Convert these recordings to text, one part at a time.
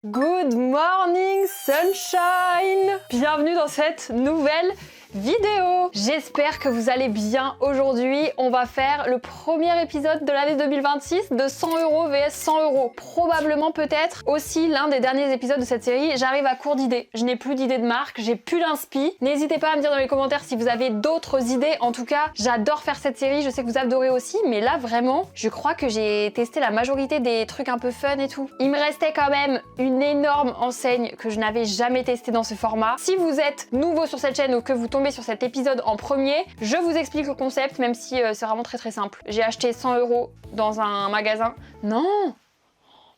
Good morning sunshine! Bienvenue dans cette nouvelle vidéo. J'espère que vous allez bien. Aujourd'hui, on va faire le premier épisode de l'année 2026 de 100 € vs 100 €. Probablement peut-être aussi l'un des derniers épisodes de cette série. J'arrive à court d'idées. Je n'ai plus d'idées de marque, j'ai plus d'inspi. N'hésitez pas à me dire dans les commentaires si vous avez d'autres idées. En tout cas, j'adore faire cette série. Je sais que vous adorez aussi, mais là vraiment, je crois que j'ai testé la majorité des trucs un peu fun et tout. Il me restait quand même une énorme enseigne que je n'avais jamais testée dans ce format. Si vous êtes nouveau sur cette chaîne ou que vous tombez sur cet épisode en premier, je vous explique le concept, même si c'est vraiment très simple. J'ai acheté 100 € dans un magasin. Non!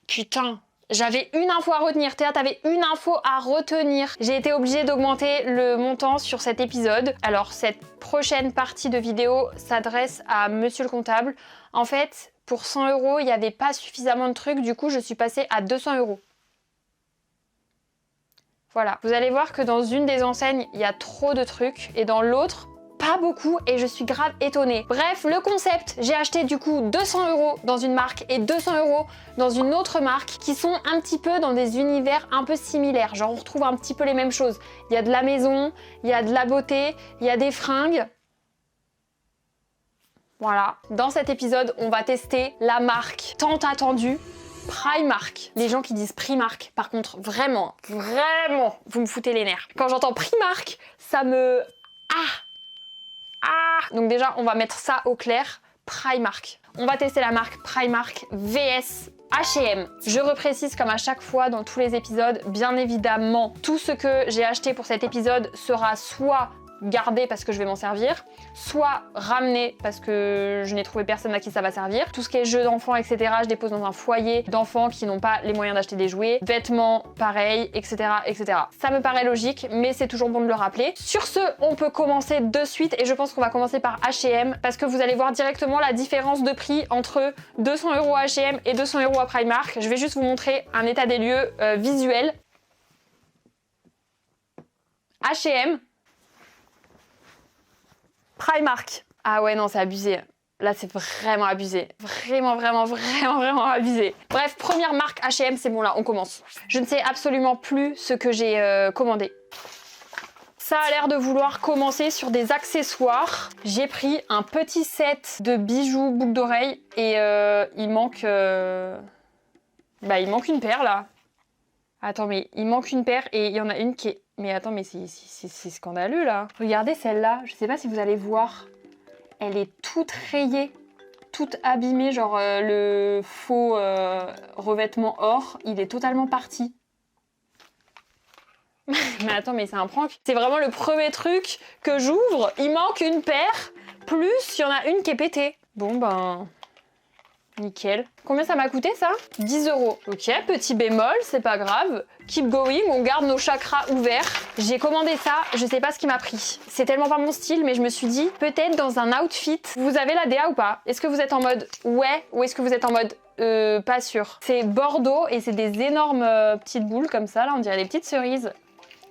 Putain! J'avais une info à retenir. Théa, t'avais une info à retenir. J'ai été obligée d'augmenter le montant sur cet épisode. Alors, cette prochaine partie de vidéo s'adresse à monsieur le comptable. En fait, pour 100 €, il n'y avait pas suffisamment de trucs. Du coup, je suis passée à 200 €. Voilà. Vous allez voir que dans une des enseignes, il y a trop de trucs. Et dans l'autre, pas beaucoup, et je suis grave étonnée. Bref, le concept, j'ai acheté du coup 200 € dans une marque et 200 € dans une autre marque qui sont un petit peu dans des univers un peu similaires. Genre on retrouve un petit peu les mêmes choses. Il y a de la maison, il y a de la beauté, il y a des fringues. Voilà. Dans cet épisode, on va tester la marque tant attendue, Primark. Les gens qui disent Primark, par contre, vraiment, vous me foutez les nerfs. Quand j'entends Primark, ça me... Donc déjà, on va mettre ça au clair. Primark. On va tester la marque Primark vs H&M. Je reprécise comme à chaque fois dans tous les épisodes, bien évidemment, tout ce que j'ai acheté pour cet épisode sera soit gardé parce que je vais m'en servir, soit ramené parce que je n'ai trouvé personne à qui ça va servir. Tout ce qui est jeux d'enfants, etc., je dépose dans un foyer d'enfants qui n'ont pas les moyens d'acheter des jouets, vêtements, pareil, etc., etc. Ça me paraît logique, mais c'est toujours bon de le rappeler. Sur ce, on peut commencer de suite et je pense qu'on va commencer par H&M parce que vous allez voir directement la différence de prix entre 200 € à H&M et 200 € à Primark. Je vais juste vous montrer un état des lieux visuel. H&M, Primark. Ah ouais, non, c'est abusé. Là, c'est vraiment abusé. Vraiment abusé. Bref, première marque H&M, c'est bon là, on commence. Je ne sais absolument plus ce que j'ai commandé. Ça a l'air de vouloir commencer sur des accessoires. J'ai pris un petit set de bijoux, boucles d'oreilles et il manque... il manque une paire là. Attends, mais il manque une paire et il y en a une qui est... Mais attends, mais c'est scandaleux là. Regardez celle-là, je sais pas si vous allez voir. Elle est toute rayée, toute abîmée, genre le faux revêtement or, il est totalement parti. Mais attends, mais c'est un prank. C'est vraiment le premier truc que j'ouvre. Il manque une paire, plus il y en a une qui est pétée. Bon ben... Nickel. Combien ça m'a coûté ça? 10 €. Ok, petit bémol, c'est pas grave. Keep going, on garde nos chakras ouverts. J'ai commandé ça, je sais pas ce qui m'a pris. C'est tellement pas mon style, mais je me suis dit, peut-être dans un outfit, vous avez la DA ou pas? Est-ce que vous êtes en mode ouais ou est-ce que vous êtes en mode pas sûr? C'est bordeaux et c'est des énormes petites boules comme ça, là on dirait des petites cerises.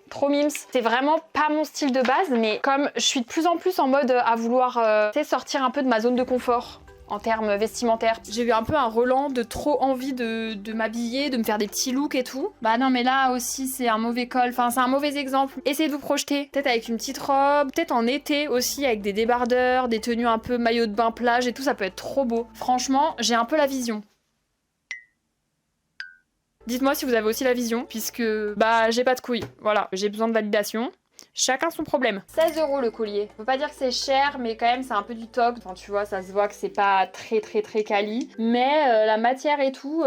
Trop mimes. C'est vraiment pas mon style de base, mais comme je suis de plus en plus en mode à vouloir sortir un peu de ma zone de confort en termes vestimentaires. J'ai eu un peu un relent de trop envie de m'habiller, de me faire des petits looks et tout. Bah non mais là aussi c'est un mauvais col, enfin c'est un mauvais exemple. Essayez de vous projeter, peut-être avec une petite robe, peut-être en été aussi avec des débardeurs, des tenues un peu maillot de bain plage et tout, ça peut être trop beau. Franchement, j'ai un peu la vision. Dites-moi si vous avez aussi la vision, puisque bah j'ai pas de couilles, voilà, j'ai besoin de validation. Chacun son problème. 16 € le collier. Faut pas dire que c'est cher, mais quand même c'est un peu du toc. Enfin tu vois, ça se voit que c'est pas très quali. Mais la matière et tout,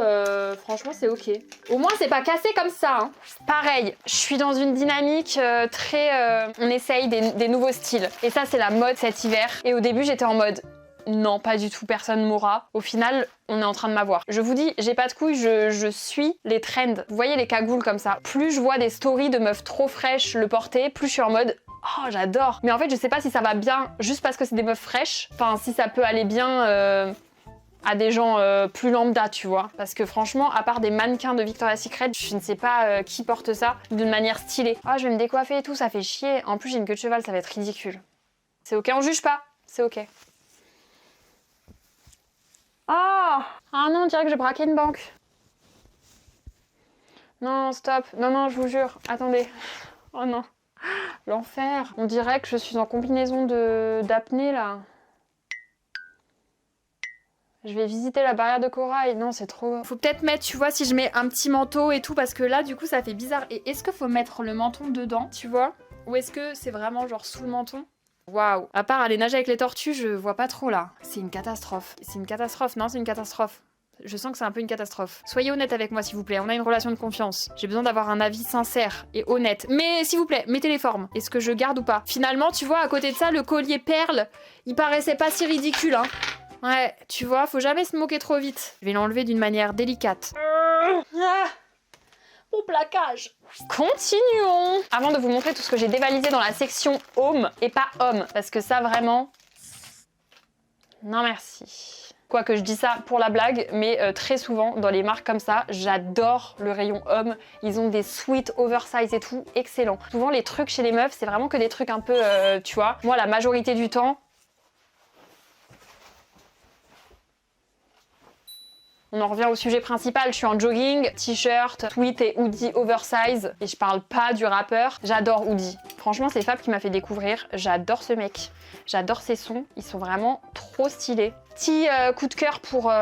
franchement c'est ok. Au moins c'est pas cassé comme ça. Hein. Pareil, je suis dans une dynamique on essaye des nouveaux styles. Et ça c'est la mode cet hiver. Et au début j'étais en mode... Non, pas du tout, personne mourra. Au final, on est en train de m'avoir. Je vous dis, j'ai pas de couilles, je suis les trends. Vous voyez les cagoules comme ça. Plus je vois des stories de meufs trop fraîches le porter, plus je suis en mode oh j'adore. Mais en fait, je sais pas si ça va bien juste parce que c'est des meufs fraîches. Enfin, si ça peut aller bien à des gens plus lambda, tu vois. Parce que franchement, à part des mannequins de Victoria's Secret, je ne sais pas qui porte ça d'une manière stylée. Oh, je vais me décoiffer et tout, ça fait chier. En plus, j'ai une queue de cheval, ça va être ridicule. C'est ok, on juge pas. C'est ok. Ah non, on dirait que j'ai braqué une banque. Non, stop. Non, non, je vous jure. Attendez. Oh non. L'enfer. On dirait que je suis en combinaison d'apnée, là. Je vais visiter la barrière de corail. Non, c'est trop... Faut peut-être mettre, tu vois, si je mets un petit manteau et tout, parce que là, du coup, ça fait bizarre. Et est-ce qu'il faut mettre le menton dedans, tu vois? Ou est-ce que c'est vraiment genre sous le menton? Waouh. À part aller nager avec les tortues, je vois pas trop, là. C'est une catastrophe. C'est une catastrophe. Non, c'est une catastrophe. Je sens que c'est un peu une catastrophe. Soyez honnête avec moi, s'il vous plaît. On a une relation de confiance. J'ai besoin d'avoir un avis sincère et honnête. Mais s'il vous plaît, mettez les formes. Est-ce que je garde ou pas? Finalement, tu vois, à côté de ça, le collier perle, il paraissait pas si ridicule, hein. Ouais, tu vois, faut jamais se moquer trop vite. Je vais l'enlever d'une manière délicate. Mon plaquage. Continuons. Avant de vous montrer tout ce que j'ai dévalisé dans la section home et pas homme, parce que ça vraiment... Non merci. Quoique je dis ça pour la blague, mais très souvent dans les marques comme ça, j'adore le rayon homme. Ils ont des sweats oversize et tout, excellent. Souvent les trucs chez les meufs, c'est vraiment que des trucs un peu, tu vois. Moi la majorité du temps, on en revient au sujet principal, je suis en jogging, t-shirt, tweet et hoodie oversize. Et je parle pas du rappeur, j'adore Hoodie. Franchement, c'est Fab qui m'a fait découvrir, j'adore ce mec. J'adore ses sons, ils sont vraiment trop stylés. Petit coup de cœur pour...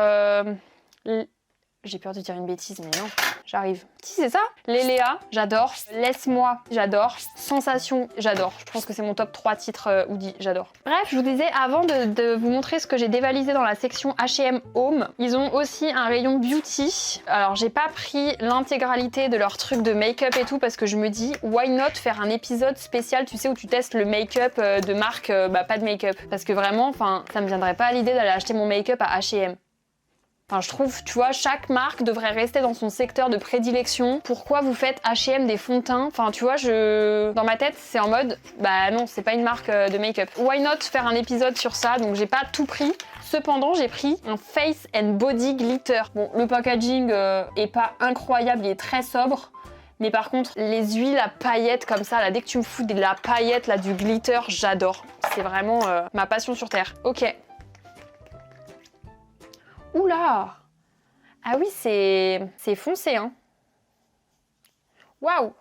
J'ai peur de dire une bêtise, mais non, j'arrive. Si, c'est ça. Les Léa, j'adore. Laisse-moi, j'adore. Sensation, j'adore. Je pense que c'est mon top 3 titres Hoodie, j'adore. Bref, je vous disais, avant de vous montrer ce que j'ai dévalisé dans la section H&M Home, ils ont aussi un rayon beauty. Alors, j'ai pas pris l'intégralité de leur truc de make-up et tout, parce que je me dis, why not faire un épisode spécial, tu sais, où tu testes le make-up de marque, pas de make-up. Parce que vraiment, enfin, ça me viendrait pas à l'idée d'aller acheter mon make-up à H&M. Enfin, je trouve, tu vois, chaque marque devrait rester dans son secteur de prédilection. Pourquoi vous faites H&M des fonds de teint? Enfin, tu vois, dans ma tête, c'est en mode, bah non, c'est pas une marque de make-up. Why not faire un épisode sur ça? Donc j'ai pas tout pris. Cependant, j'ai pris un Face and Body Glitter. Bon, le packaging est pas incroyable, il est très sobre. Mais par contre, les huiles à paillettes comme ça, là, dès que tu me fous de la paillette, là, du glitter, j'adore. C'est vraiment ma passion sur Terre. Ok. Oula! Ah oui, c'est foncé, hein. Waouh!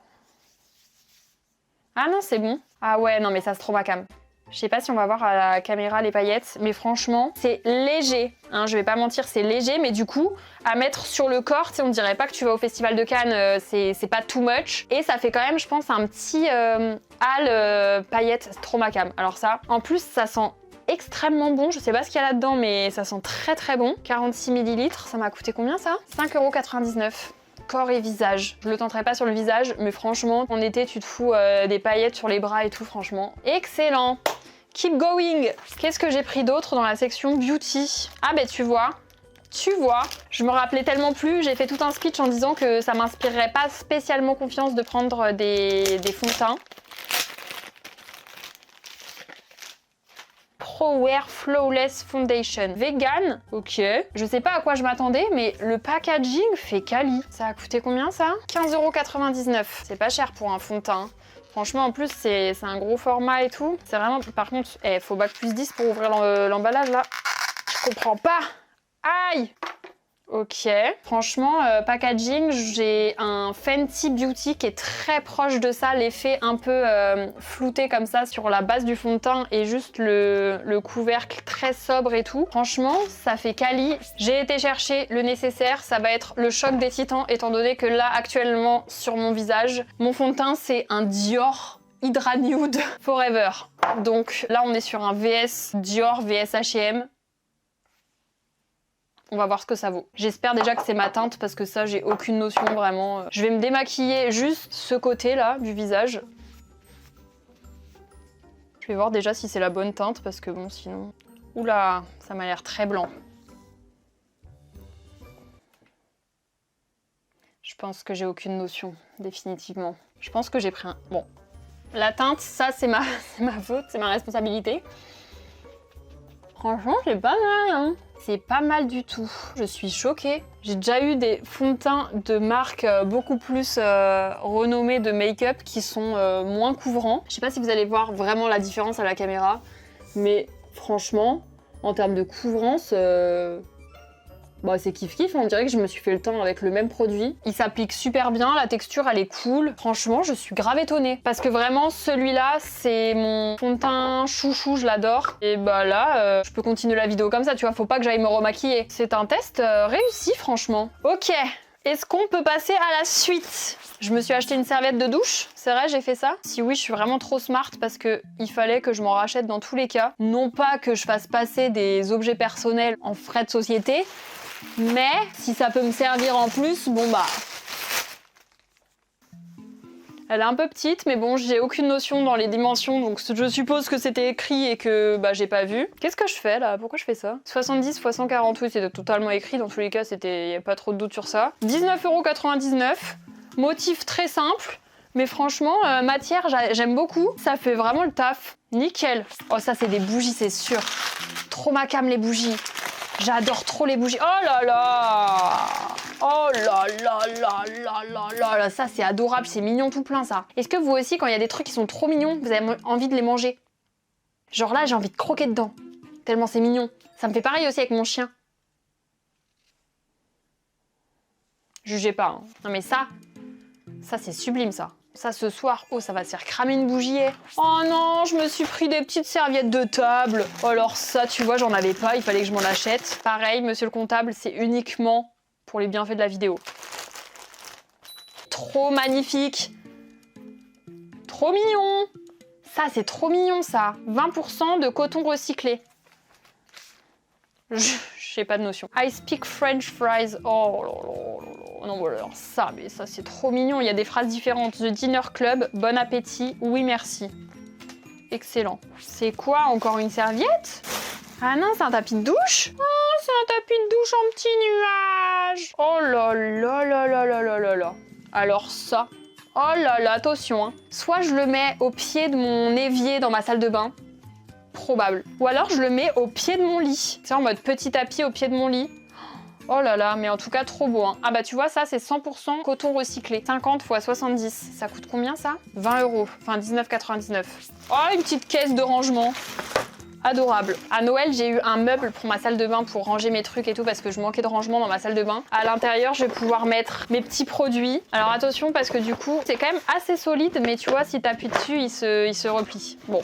Ah non, c'est bon. Ah ouais, non, mais ça se trouve ma cam. Je sais pas si on va voir à la caméra les paillettes, mais franchement, c'est léger. Hein, je vais pas mentir, c'est léger, mais du coup, à mettre sur le corps, tu sais, on dirait pas que tu vas au Festival de Cannes, c'est pas too much. Et ça fait quand même, je pense, un petit halo paillettes, trop ma cam. Alors ça, en plus, ça sent extrêmement bon, je sais pas ce qu'il y a là-dedans, mais ça sent très bon. 46 ml, ça m'a coûté combien ça? 5,99 €. Corps et visage. Je le tenterai pas sur le visage, mais franchement, en été, tu te fous des paillettes sur les bras et tout, franchement. Excellent! Keep going! Qu'est-ce que j'ai pris d'autre dans la section beauty? Ah ben tu vois, je me rappelais tellement plus, j'ai fait tout un speech en disant que ça m'inspirerait pas spécialement confiance de prendre des fonds de teint. Wear Flawless Foundation Vegan. Ok. Je sais pas à quoi je m'attendais, mais le packaging fait quali. Ça a coûté combien ça? 15,99 €. C'est pas cher pour un fond de teint. Franchement, en plus, c'est un gros format et tout. C'est vraiment... Par contre, faut bac plus 10 pour ouvrir l'emballage, là. Je comprends pas. Aïe! Ok, franchement, packaging, j'ai un Fenty Beauty qui est très proche de ça, l'effet un peu flouté comme ça sur la base du fond de teint et juste le couvercle très sobre et tout. Franchement, ça fait quali. J'ai été chercher le nécessaire, ça va être le choc des titans étant donné que là, actuellement, sur mon visage, mon fond de teint, c'est un Dior Hydra Nude Forever. Donc là, on est sur un VS Dior, VS H&M. On va voir ce que ça vaut. J'espère déjà que c'est ma teinte parce que ça, j'ai aucune notion vraiment. Je vais me démaquiller juste ce côté-là du visage. Je vais voir déjà si c'est la bonne teinte parce que bon, sinon... Oula, ça m'a l'air très blanc. Je pense que j'ai aucune notion, définitivement. Je pense que j'ai pris un... Bon. La teinte, ça, c'est ma faute, c'est ma responsabilité. Franchement, c'est pas mal, hein. C'est pas mal du tout. Je suis choquée. J'ai déjà eu des fonds de teint de marques beaucoup plus renommées de make-up qui sont moins couvrants. Je sais pas si vous allez voir vraiment la différence à la caméra, mais franchement, en termes de couvrance, Bah c'est kiff kiff, on dirait que je me suis fait le teint avec le même produit. Il s'applique super bien, la texture elle est cool. Franchement, je suis grave étonnée. Parce que vraiment, celui-là, c'est mon fond de teint chouchou, je l'adore. Et bah là, je peux continuer la vidéo comme ça, tu vois, faut pas que j'aille me remaquiller. C'est un test réussi, franchement. Ok, est-ce qu'on peut passer à la suite? Je me suis acheté une serviette de douche, c'est vrai, j'ai fait ça. Si oui, je suis vraiment trop smart parce que il fallait que je m'en rachète dans tous les cas. Non pas que je fasse passer des objets personnels en frais de société, mais si ça peut me servir en plus, bon bah... Elle est un peu petite, mais bon, j'ai aucune notion dans les dimensions, donc je suppose que c'était écrit et que bah j'ai pas vu. Qu'est-ce que je fais là? Pourquoi je fais ça? 70 x 140, oui, c'était totalement écrit, dans tous les cas, il n'y a pas trop de doute sur ça. 19,99 €. Motif très simple, mais franchement, matière, j'aime beaucoup. Ça fait vraiment le taf. Nickel. Oh, ça, c'est des bougies, c'est sûr. Trop ma cam, les bougies. J'adore trop les bougies. Oh là là! Oh là là là là là là là. Ça, c'est adorable, c'est mignon tout plein, ça. Est-ce que vous aussi, quand il y a des trucs qui sont trop mignons, vous avez envie de les manger? Genre là, j'ai envie de croquer dedans. Tellement c'est mignon. Ça me fait pareil aussi avec mon chien. Jugez pas, hein. Non mais ça c'est sublime ça. Ça ce soir, oh ça va se faire cramer une bougie. Oh non, je me suis pris des petites serviettes de table. Oh, alors ça, tu vois, j'en avais pas, il fallait que je m'en achète. Pareil, monsieur le comptable, c'est uniquement pour les bienfaits de la vidéo. Trop magnifique. Trop mignon. Ça, c'est trop mignon ça. 20% de coton recyclé. J'ai pas de notion. I speak French fries. Oh là là là là. Non, alors ça, mais ça c'est trop mignon. Il y a des phrases différentes. The Dinner Club, bon appétit, oui merci. Excellent. C'est quoi, encore une serviette? Ah non, c'est un tapis de douche? Oh, c'est un tapis de douche en petit nuage. Oh là là là là là là là là. Alors ça, oh là là, attention. Hein. Soit je le mets au pied de mon évier dans ma salle de bain. Probable. Ou alors je le mets au pied de mon lit. C'est en mode petit tapis au pied de mon lit. Oh là là, mais en tout cas trop beau. Hein. Ah bah tu vois, ça c'est 100% coton recyclé. 50 x 70. Ça coûte combien ça? 20 €. Enfin 19,99 €. Oh, une petite caisse de rangement. Adorable. À Noël, j'ai eu un meuble pour ma salle de bain pour ranger mes trucs et tout parce que je manquais de rangement dans ma salle de bain. À l'intérieur, je vais pouvoir mettre mes petits produits. Alors attention parce que du coup, c'est quand même assez solide, mais tu vois, si t'appuies dessus, il se replie. Bon,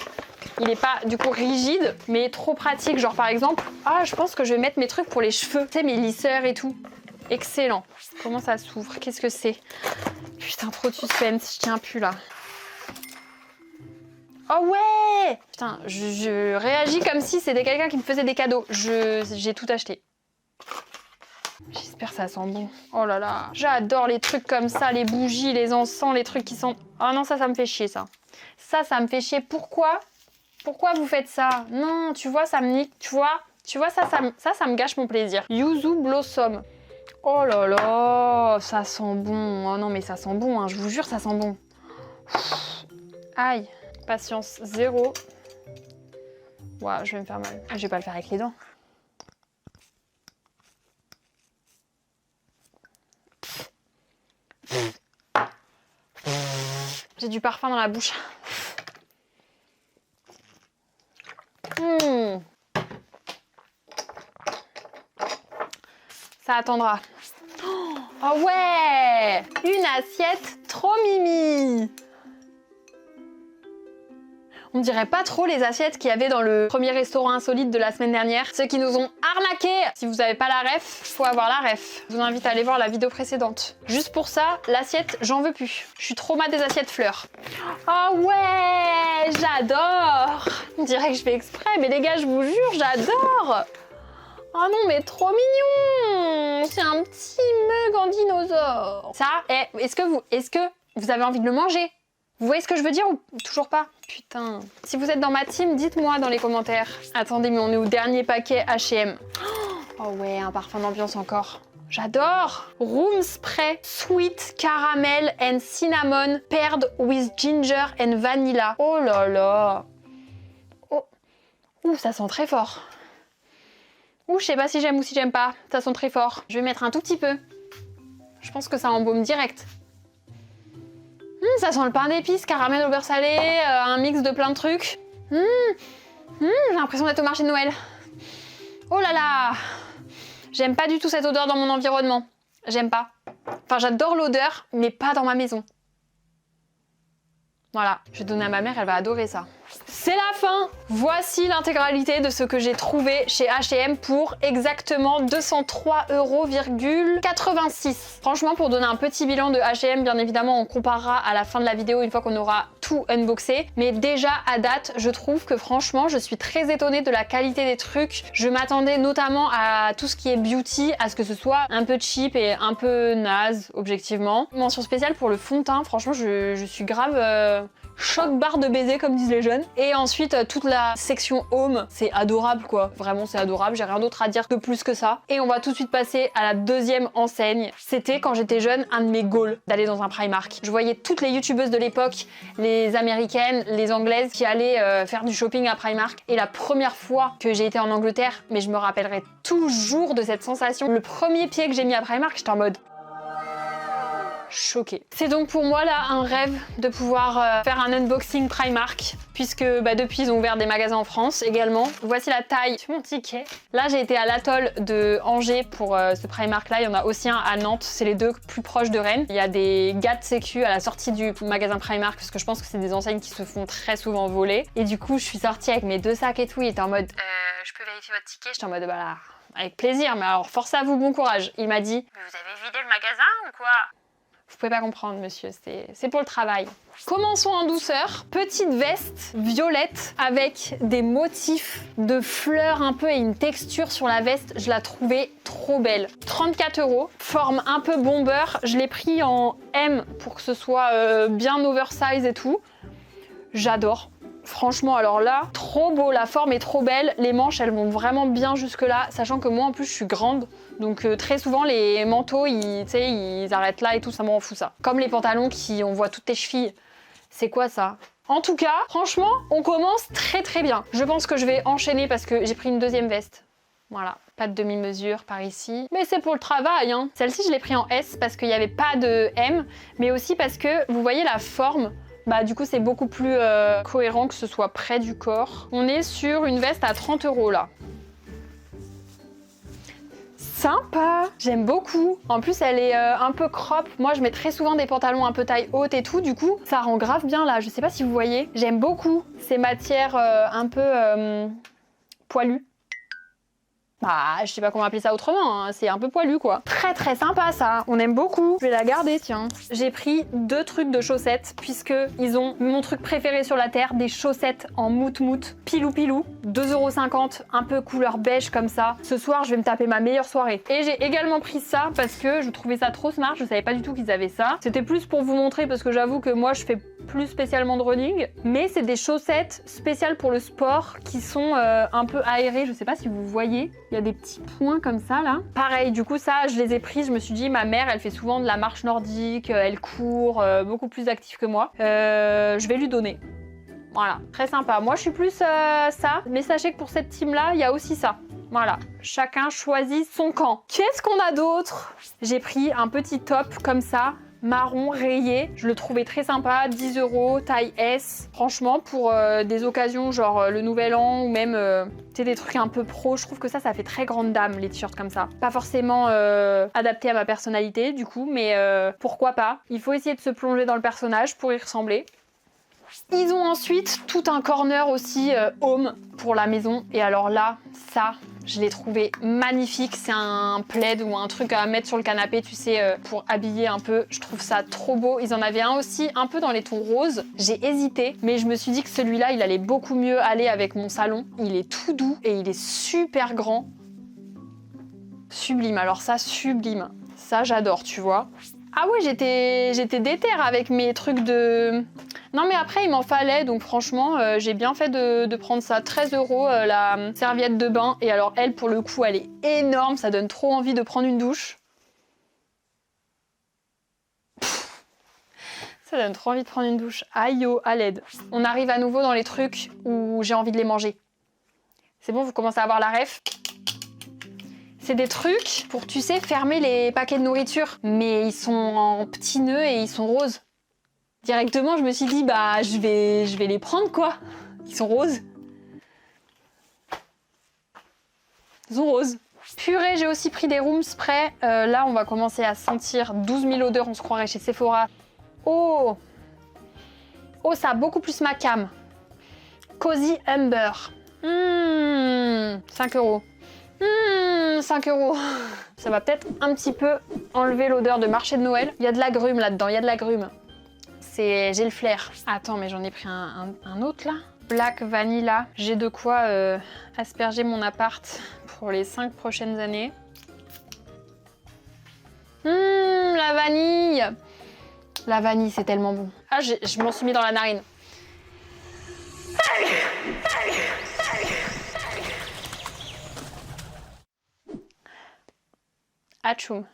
il n'est pas du coup rigide, mais trop pratique. Genre par exemple, ah, je pense que je vais mettre mes trucs pour les cheveux. Tu sais, mes lisseurs et tout. Excellent. Comment ça s'ouvre? Qu'est-ce que c'est? Putain, trop de suspense, je tiens plus là. Oh ouais! Putain, je réagis comme si c'était quelqu'un qui me faisait des cadeaux. J'ai tout acheté. J'espère que ça sent bon. Oh là là, j'adore les trucs comme ça, les bougies, les encens, les trucs qui sentent... Oh non, ça me fait chier, ça. Ça me fait chier. Pourquoi? Pourquoi vous faites ça? Non, tu vois, ça me nique, tu vois, ça me gâche mon plaisir. Yuzu Blossom. Oh là là, ça sent bon. Oh non, mais ça sent bon, hein, je vous jure, ça sent bon. Aïe. Patience, 0. Ouah, je vais me faire mal. Je vais pas le faire avec les dents. J'ai du parfum dans la bouche. Ça attendra. Oh ouais! Une assiette trop mimi! On dirait pas trop les assiettes qu'il y avait dans le premier restaurant insolite de la semaine dernière. Ceux qui nous ont arnaqués. Si vous n'avez pas la ref, faut avoir la ref. Je vous invite à aller voir la vidéo précédente. Juste pour ça, l'assiette, j'en veux plus. Je suis trop mal des assiettes fleurs. Oh ouais, j'adore. On dirait que je fais exprès, mais les gars, je vous jure, j'adore. Oh non, mais trop mignon. C'est un petit mug en dinosaure. Ça, est-ce que vous avez envie de le manger? Vous voyez ce que je veux dire ou toujours pas? Putain. Si vous êtes dans ma team, dites-moi dans les commentaires. Attendez, mais on est au dernier paquet H&M. Oh ouais, un parfum d'ambiance encore. J'adore. Room Spray Sweet Caramel and Cinnamon paired with Ginger and Vanilla. Oh là là. Oh. Ouh, ça sent très fort. Ouh, je sais pas si j'aime ou si j'aime pas. Ça sent très fort. Je vais mettre un tout petit peu. Je pense que ça embaume direct. Ça sent le pain d'épices, caramel au beurre salé, un mix de plein de trucs. J'ai l'impression d'être au marché de Noël. Oh là là! J'aime pas du tout cette odeur dans mon environnement. J'aime pas. Enfin, j'adore l'odeur, mais pas dans ma maison. Voilà, je vais donner à ma mère, elle va adorer ça. C'est la fin! Voici l'intégralité de ce que j'ai trouvé chez H&M pour exactement 203,86 €. Franchement, pour donner un petit bilan de H&M, bien évidemment, on comparera à la fin de la vidéo une fois qu'on aura tout unboxé. Mais déjà, à date, je trouve que franchement, je suis très étonnée de la qualité des trucs. Je m'attendais notamment à tout ce qui est beauty, à ce que ce soit un peu cheap et un peu naze, objectivement. Mention spéciale pour le fond de teint, franchement, je suis grave... choc barre de baiser comme disent les jeunes. Et ensuite toute la section home, c'est adorable quoi. Vraiment c'est adorable, j'ai rien d'autre à dire que plus que ça. Et on va tout de suite passer à la deuxième enseigne. C'était quand j'étais jeune un de mes goals d'aller dans un Primark. Je voyais toutes les youtubeuses de l'époque, les américaines, les anglaises qui allaient faire du shopping à Primark. Et la première fois que j'ai été en Angleterre, mais je me rappellerai toujours de cette sensation. Le premier pied que j'ai mis à Primark, j'étais en mode... choquée. C'est donc pour moi là un rêve de pouvoir faire un unboxing Primark puisque depuis ils ont ouvert des magasins en France également. Voici la taille sur mon ticket. Là j'ai été à l'atoll de Angers pour ce Primark là, il y en a aussi un à Nantes, c'est les deux plus proches de Rennes. Il y a des gars de sécu à la sortie du magasin Primark parce que je pense que c'est des enseignes qui se font très souvent voler. Et du coup je suis sortie avec mes deux sacs et tout, il était en mode je peux vérifier votre ticket? J'étais en mode bah là, avec plaisir, mais alors force à vous, bon courage. Il m'a dit vous avez vidé le magasin ou quoi? Vous pouvez pas comprendre, monsieur, c'est pour le travail. Commençons en douceur. Petite veste violette avec des motifs de fleurs un peu et une texture sur la veste. Je la trouvais trop belle. 34 €, forme un peu bomber. Je l'ai pris en M pour que ce soit bien oversize et tout. J'adore. Franchement, alors là, trop beau, la forme est trop belle, les manches elles vont vraiment bien jusque là, sachant que moi en plus je suis grande, donc très souvent les manteaux ils arrêtent là et tout, ça m'en fout ça. Comme les pantalons on voit toutes tes chevilles, c'est quoi ça? En tout cas, franchement, on commence très très bien. Je pense que je vais enchaîner parce que j'ai pris une deuxième veste. Voilà, pas de demi-mesure par ici. Mais c'est pour le travail, hein. Celle-ci je l'ai pris en S parce qu'il n'y avait pas de M, mais aussi parce que vous voyez la forme. Du coup c'est beaucoup plus cohérent que ce soit près du corps. On est sur une veste à 30 € là. Sympa, j'aime beaucoup. En plus elle est un peu crop. Moi je mets très souvent des pantalons un peu taille haute et tout, du coup ça rend grave bien là. Je sais pas si vous voyez. J'aime beaucoup ces matières un peu poilues. Je sais pas comment appeler ça autrement, hein. C'est un peu poilu quoi. Très très sympa ça, on aime beaucoup. Je vais la garder, tiens. J'ai pris deux trucs de chaussettes puisque ils ont mon truc préféré sur la terre, des chaussettes en mout-mout, pilou pilou, 2,50 €, un peu couleur beige comme ça. Ce soir je vais me taper ma meilleure soirée. Et j'ai également pris ça parce que je trouvais ça trop smart, je savais pas du tout qu'ils avaient ça. C'était plus pour vous montrer parce que j'avoue que moi je fais plus spécialement de running, mais c'est des chaussettes spéciales pour le sport qui sont un peu aérées, je sais pas si vous voyez. Il y a des petits points comme ça là. Pareil, du coup ça je les ai pris, je me suis dit ma mère elle fait souvent de la marche nordique, elle court, beaucoup plus active que moi. Je vais lui donner. Voilà, très sympa. Moi je suis plus ça, mais sachez que pour cette team là, il y a aussi ça. Voilà, chacun choisit son camp. Qu'est-ce qu'on a d'autre? J'ai pris un petit top comme ça, marron rayé, je le trouvais très sympa, 10 €, taille S. Franchement pour des occasions genre le nouvel an ou même des trucs un peu pro, je trouve que ça fait très grande dame les t-shirts comme ça. Pas forcément adapté à ma personnalité du coup, mais pourquoi pas. Il faut essayer de se plonger dans le personnage pour y ressembler. Ils ont ensuite tout un corner aussi home pour la maison. Et alors là, ça, je l'ai trouvé magnifique. C'est un plaid ou un truc à mettre sur le canapé, tu sais, pour habiller un peu. Je trouve ça trop beau. Ils en avaient un aussi un peu dans les tons roses. J'ai hésité, mais je me suis dit que celui-là, il allait beaucoup mieux aller avec mon salon. Il est tout doux et il est super grand. Sublime, alors ça, sublime. Ça, j'adore, tu vois. Ah oui, j'étais déter avec mes trucs de... Non mais après il m'en fallait, donc franchement j'ai bien fait de prendre ça. 13 € la serviette de bain. Et alors elle pour le coup elle est énorme, ça donne trop envie de prendre une douche. Ça donne trop envie de prendre une douche. Aïe oh, à l'aide. On arrive à nouveau dans les trucs où j'ai envie de les manger. C'est bon, vous commencez à avoir la ref. C'est des trucs pour, tu sais, fermer les paquets de nourriture. Mais ils sont en petits nœuds et ils sont roses. Directement, je me suis dit, bah, je vais les prendre, quoi. Ils sont roses. Ils sont roses. Purée, j'ai aussi pris des room spray. Là, on va commencer à sentir 12 000 odeurs, on se croirait chez Sephora. Oh, ça a beaucoup plus ma cam. Cozy Amber. 5 €. 5 €. Ça va peut-être un petit peu enlever l'odeur de marché de Noël. Il y a de l'agrumes là-dedans, il y a de l'agrumes. J'ai le flair. Attends, mais j'en ai pris un autre là. Black Vanilla. J'ai de quoi asperger mon appart pour les 5 prochaines années. La vanille. La vanille, c'est tellement bon. Ah, je m'en suis mis dans la narine. Atchoum.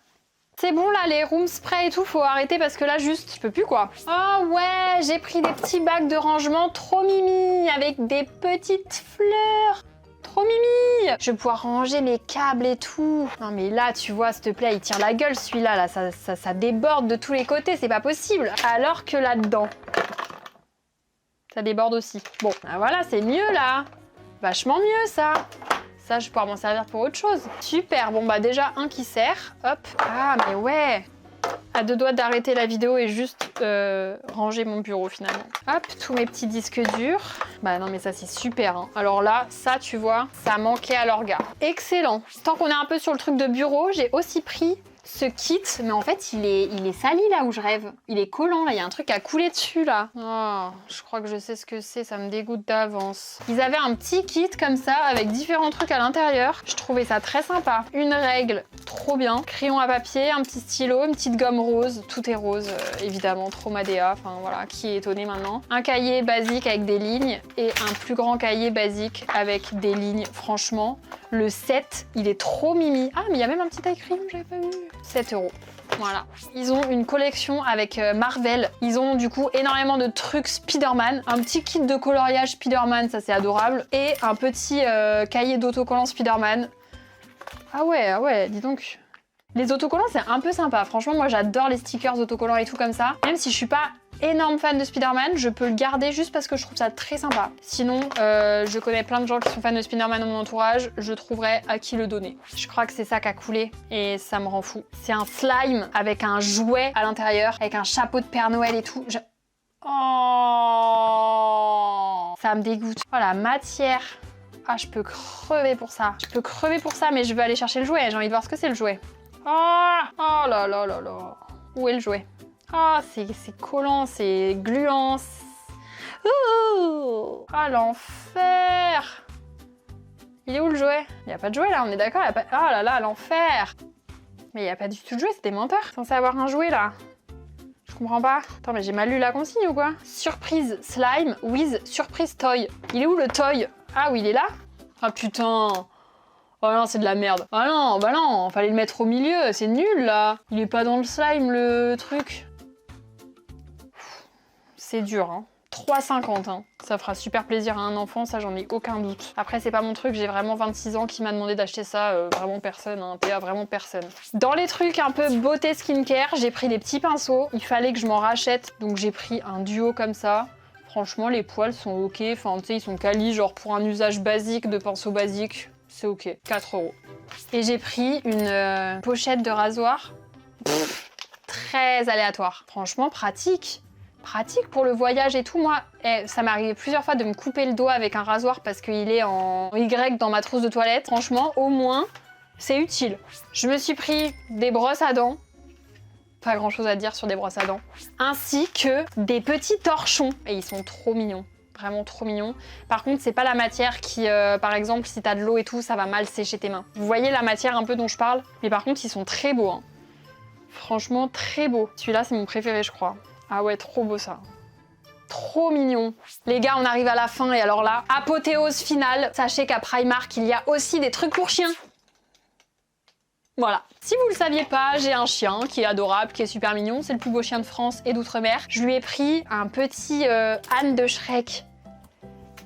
C'est bon là, les room spray et tout, faut arrêter parce que là juste, je peux plus quoi. Oh ouais, j'ai pris des petits bacs de rangement trop mimi avec des petites fleurs. Trop mimi. Je vais pouvoir ranger mes câbles et tout. Non mais là, tu vois, s'il te plaît, il tire la gueule celui-là, là, ça déborde de tous les côtés, c'est pas possible. Alors que là-dedans, ça déborde aussi. Bon, ben voilà, c'est mieux là. Vachement mieux ça. Ça, je vais pouvoir m'en servir pour autre chose. Super, bon bah déjà un qui sert, hop. Ah mais ouais, à 2 doigts d'arrêter la vidéo et juste ranger mon bureau finalement. Hop, tous mes petits disques durs. Bah non mais ça c'est super, hein. Alors là, ça tu vois, ça manquait à l'orga. Excellent. Tant qu'on est un peu sur le truc de bureau, j'ai aussi pris ce kit, mais en fait il est sali là où je rêve. Il est collant là, il y a un truc à couler dessus là. Oh, je crois que je sais ce que c'est, ça me dégoûte d'avance. Ils avaient un petit kit comme ça avec différents trucs à l'intérieur. Je trouvais ça très sympa. Une règle, trop bien. Crayon à papier, un petit stylo, une petite gomme rose. Tout est rose, évidemment, trop Madea. Enfin voilà, qui est étonné maintenant. Un cahier basique avec des lignes et un plus grand cahier basique avec des lignes. Franchement, le set, il est trop mimi. Ah, mais il y a même un petit taille crayon, j'avais pas vu. 7 €. Voilà. Ils ont une collection avec Marvel. Ils ont du coup énormément de trucs Spider-Man. Un petit kit de coloriage Spider-Man, ça c'est adorable. Et un petit cahier d'autocollants Spider-Man. Ah ouais, dis donc. Les autocollants, c'est un peu sympa. Franchement, moi j'adore les stickers autocollants et tout comme ça. Même si je suis pas énorme fan de Spider-Man, je peux le garder juste parce que je trouve ça très sympa. Sinon, je connais plein de gens qui sont fans de Spider-Man dans mon entourage, je trouverais à qui le donner. Je crois que c'est ça qui a coulé et ça me rend fou. C'est un slime avec un jouet à l'intérieur, avec un chapeau de Père Noël et tout. Oh, ça me dégoûte. Oh la matière. Ah, je peux crever pour ça. Je peux crever pour ça, mais je veux aller chercher le jouet. J'ai envie de voir ce que c'est le jouet. Oh là là là là. Où est le jouet? Ah, c'est collant, c'est gluant. Oh, l'enfer. Il est où le jouet? Il n'y a pas de jouet là, on est d'accord? Oh là là, l'enfer. Mais il n'y a pas du tout de jouet, c'était menteur. Censé avoir un jouet là. Je comprends pas. Attends, mais j'ai mal lu la consigne ou quoi? Surprise slime with surprise toy. Il est où le toy? Ah oui, il est là? Ah putain. Oh non, c'est de la merde. Ah non, bah non, fallait le mettre au milieu, c'est nul là. Il est pas dans le slime le truc. C'est dur, hein. 3,50, hein. Ça fera super plaisir à un enfant, ça j'en ai aucun doute. Après c'est pas mon truc, j'ai vraiment 26 ans qui m'a demandé d'acheter ça, vraiment personne, hein. PA, vraiment personne. Dans les trucs un peu beauté skincare, j'ai pris des petits pinceaux, il fallait que je m'en rachète, donc j'ai pris un duo comme ça. Franchement les poils sont ok, enfin tu sais ils sont quali, genre pour un usage basique de pinceau basique. C'est ok, 4 €. Et j'ai pris une pochette de rasoir. Très aléatoire. Franchement, pratique. Pratique pour le voyage et tout. Moi, ça m'est arrivé plusieurs fois de me couper le doigt avec un rasoir parce qu'il est en Y dans ma trousse de toilette. Franchement, au moins, c'est utile. Je me suis pris des brosses à dents. Pas grand chose à dire sur des brosses à dents. Ainsi que des petits torchons. Et ils sont trop mignons. Vraiment trop mignon. Par contre, c'est pas la matière qui, par exemple, si t'as de l'eau et tout, ça va mal sécher tes mains. Vous voyez la matière un peu dont je parle? Mais par contre, ils sont très beaux. Hein. Franchement, très beaux. Celui-là, c'est mon préféré, je crois. Ah ouais, trop beau ça. Trop mignon. Les gars, on arrive à la fin et alors là, apothéose finale. Sachez qu'à Primark, il y a aussi des trucs pour chiens. Voilà. Si vous le saviez pas, j'ai un chien qui est adorable, qui est super mignon. C'est le plus beau chien de France et d'outre-mer. Je lui ai pris un petit âne de Shrek.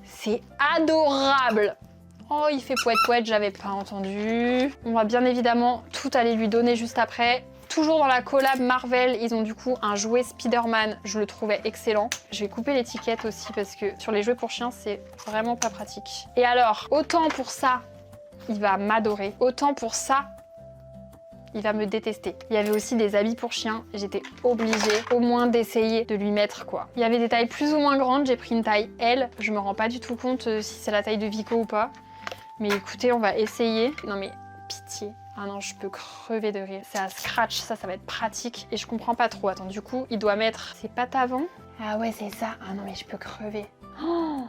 C'est adorable. Oh, il fait poète-poète, j'avais pas entendu. On va bien évidemment tout aller lui donner juste après. Toujours dans la collab Marvel, ils ont du coup un jouet Spider-Man. Je le trouvais excellent. Je vais couper l'étiquette aussi parce que sur les jouets pour chiens, c'est vraiment pas pratique. Et alors, autant pour ça, il va m'adorer. Autant pour ça, il va me détester. Il y avait aussi des habits pour chien. J'étais obligée au moins d'essayer de lui mettre quoi. Il y avait des tailles plus ou moins grandes. J'ai pris une taille L. Je me rends pas du tout compte si c'est la taille de Vico ou pas. Mais écoutez, on va essayer. Non mais pitié. Ah non, je peux crever de rire. C'est à scratch, ça va être pratique. Et je comprends pas trop. Attends, du coup, il doit mettre ses pattes avant. Ah ouais, c'est ça. Ah non mais je peux crever. Oh,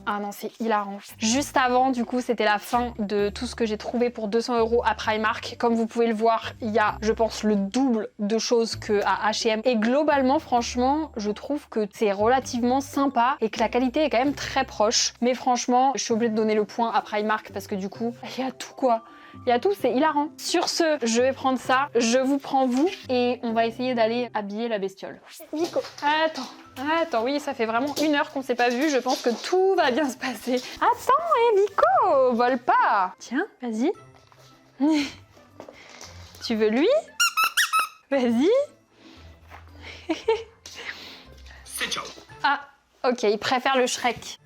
ah non, c'est hilarant. Juste avant, du coup, c'était la fin de tout ce que j'ai trouvé pour 200 € à Primark. Comme vous pouvez le voir, il y a, je pense, le double de choses qu'à H&M. Et globalement, franchement, je trouve que c'est relativement sympa et que la qualité est quand même très proche. Mais franchement, je suis obligée de donner le point à Primark parce que du coup, il y a tout quoi. Il y a tout, c'est hilarant. Sur ce, je vais prendre ça, je vous prends vous et on va essayer d'aller habiller la bestiole. Vico, attends, oui, ça fait vraiment 1 heure qu'on s'est pas vu, je pense que tout va bien se passer. Attends, Vico, vole pas. Tiens, vas-y. Tu veux lui? Vas-y. Ah, ok, il préfère le Shrek.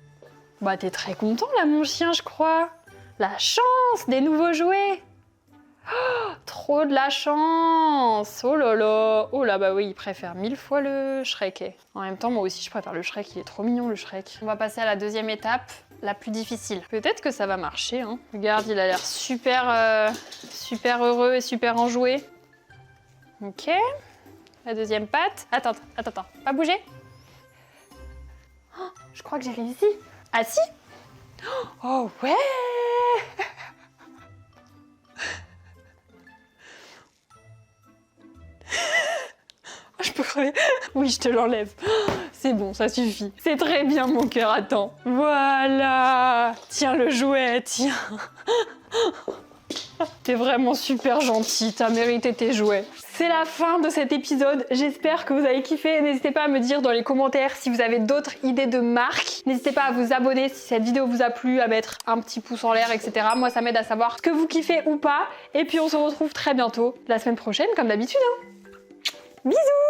Bah, t'es très content là, mon chien, je crois. La chance des nouveaux jouets. Oh, trop de la chance. Oh là là. Oh là, bah oui, il préfère 1000 fois le Shrek. En même temps, moi aussi, je préfère le Shrek. Il est trop mignon, le Shrek. On va passer à la deuxième étape, la plus difficile. Peut-être que ça va marcher, hein. Regarde, il a l'air super, super heureux et super enjoué. Ok. La deuxième patte. Attends, pas bouger. Oh, je crois que j'ai réussi. Ah si. Oh ouais. Je peux crever. Oui, je te l'enlève. C'est bon, ça suffit. C'est très bien, mon cœur. Attends. Voilà. Tiens le jouet, tiens. T'es vraiment super gentil. T'as mérité tes jouets. C'est la fin de cet épisode. J'espère que vous avez kiffé. N'hésitez pas à me dire dans les commentaires si vous avez d'autres idées de marques. N'hésitez pas à vous abonner si cette vidéo vous a plu, à mettre un petit pouce en l'air, etc. Moi, ça m'aide à savoir ce que vous kiffez ou pas. Et puis, on se retrouve très bientôt, la semaine prochaine, comme d'habitude. Hein. Bisous!